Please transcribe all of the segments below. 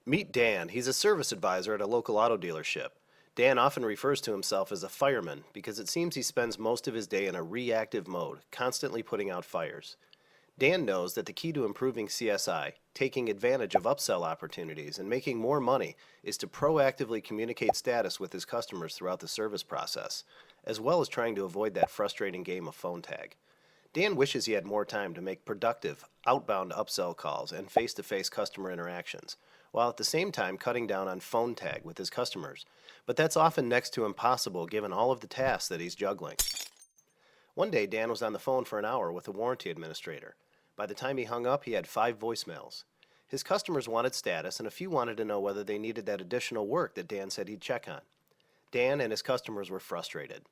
Meet Dan. He's a service advisor at a local auto dealership. Dan often refers to himself as a fireman because it seems he spends most of his day in a reactive mode, constantly putting out fires. Dan knows that the key to improving CSI, taking advantage of upsell opportunities, and making more money is to proactively communicate status with his customers throughout the service process, as well as trying to avoid that frustrating game of phone tag. Dan wishes he had more time to make productive, outbound upsell calls and face-to-face customer interactions, while at the same time cutting down on phone tag with his customers. But that's often next to impossible given all of the tasks that he's juggling. One day, Dan was on the phone for an hour with a warranty administrator. By the time he hung up, he had 5 voicemails. His customers wanted status, and a few wanted to know whether they needed that additional work that Dan said he'd check on. Dan and his customers were frustrated.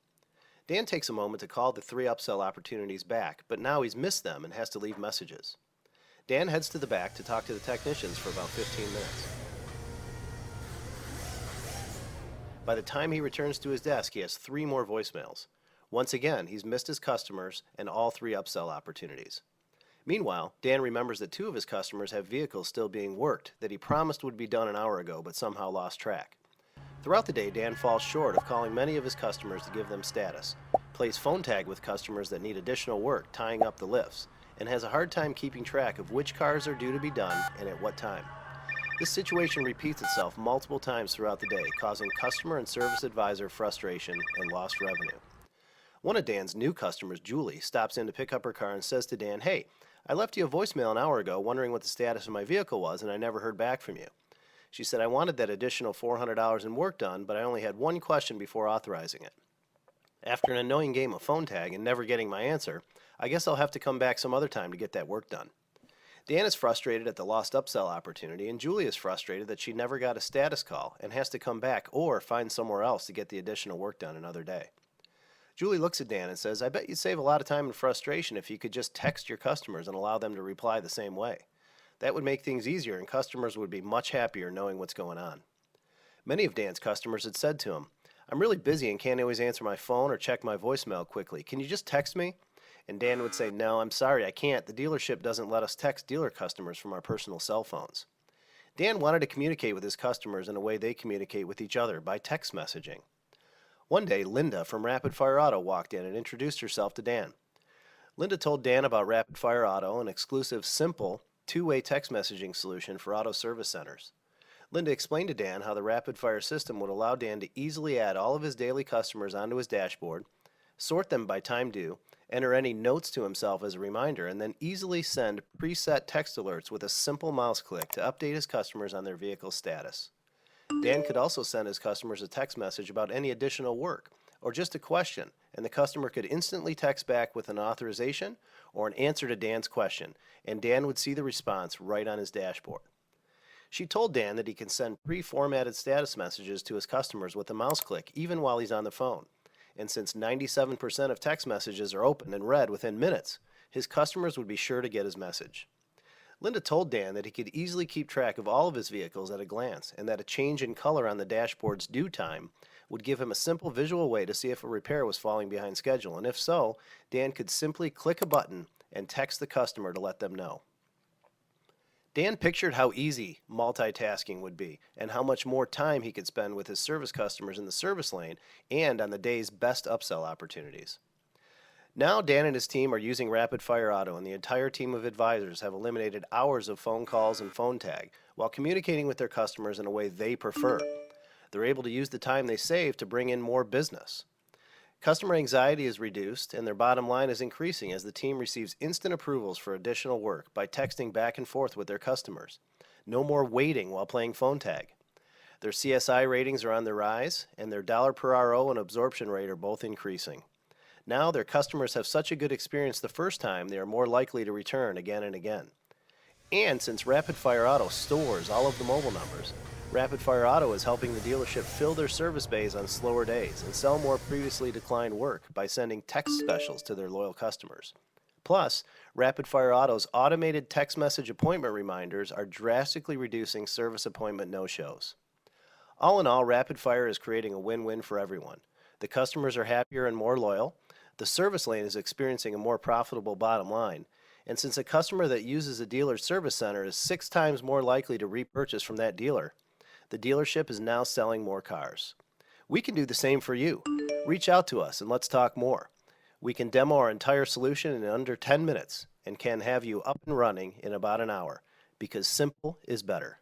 Dan takes a moment to call the 3 upsell opportunities back, but now he's missed them and has to leave messages. Dan heads to the back to talk to the technicians for about 15 minutes. By the time he returns to his desk, he has 3 more voicemails. Once again, he's missed his customers and all 3 upsell opportunities. Meanwhile, Dan remembers that 2 of his customers have vehicles still being worked that he promised would be done an hour ago but somehow lost track. Throughout the day, Dan falls short of calling many of his customers to give them status, plays phone tag with customers that need additional work tying up the lifts, and has a hard time keeping track of which cars are due to be done and at what time. This situation repeats itself multiple times throughout the day, causing customer and service advisor frustration and lost revenue. One of Dan's new customers, Julie, stops in to pick up her car and says to Dan, "Hey, I left you a voicemail an hour ago wondering what the status of my vehicle was, and I never heard back from you." She said, "I wanted that additional $400 in work done, but I only had one question before authorizing it. After an annoying game of phone tag and never getting my answer, I guess I'll have to come back some other time to get that work done." Dan is frustrated at the lost upsell opportunity, and Julie is frustrated that she never got a status call and has to come back or find somewhere else to get the additional work done another day. Julie looks at Dan and says, "I bet you'd save a lot of time and frustration if you could just text your customers and allow them to reply the same way. That would make things easier and customers would be much happier knowing what's going on." Many of Dan's customers had said to him, "I'm really busy and can't always answer my phone or check my voicemail quickly. Can you just text me?" And Dan would say, "No, I'm sorry, I can't. The dealership doesn't let us text dealer customers from our personal cell phones." Dan wanted to communicate with his customers in a way they communicate with each other, by text messaging. One day, Linda from RapidFire Auto walked in and introduced herself to Dan. Linda told Dan about RapidFire Auto, an exclusive, simple, 2-way text messaging solution for auto service centers. Linda explained to Dan how the RapidFire system would allow Dan to easily add all of his daily customers onto his dashboard, sort them by time due, enter any notes to himself as a reminder, and then easily send preset text alerts with a simple mouse click to update his customers on their vehicle status. Dan could also send his customers a text message about any additional work or just a question, and the customer could instantly text back with an authorization or an answer to Dan's question, and Dan would see the response right on his dashboard. She told Dan that he can send pre-formatted status messages to his customers with a mouse click even while he's on the phone. And since 97% of text messages are opened and read within minutes, his customers would be sure to get his message. Linda told Dan that he could easily keep track of all of his vehicles at a glance, and that a change in color on the dashboard's due time would give him a simple visual way to see if a repair was falling behind schedule, and if so, Dan could simply click a button and text the customer to let them know. Dan pictured how easy multitasking would be and how much more time he could spend with his service customers in the service lane and on the day's best upsell opportunities. Now Dan and his team are using RapidFire Auto, and the entire team of advisors have eliminated hours of phone calls and phone tag while communicating with their customers in a way they prefer. They're able to use the time they save to bring in more business. Customer anxiety is reduced, and their bottom line is increasing as the team receives instant approvals for additional work by texting back and forth with their customers. No more waiting while playing phone tag. Their CSI ratings are on the rise, and their dollar per RO and absorption rate are both increasing. Now their customers have such a good experience the first time, they are more likely to return again and again. And since RapidFire Auto stores all of the mobile numbers, RapidFire Auto is helping the dealership fill their service bays on slower days and sell more previously declined work by sending text specials to their loyal customers. Plus, RapidFire Auto's automated text message appointment reminders are drastically reducing service appointment no-shows. All in all, RapidFire is creating a win-win for everyone. The customers are happier and more loyal, the service lane is experiencing a more profitable bottom line, And since a customer that uses a dealer's service center is 6 times more likely to repurchase from that dealer, the dealership is now selling more cars. We can do the same for you. Reach out to us and let's talk more. We can demo our entire solution in under 10 minutes and can have you up and running in about an hour, because simple is better.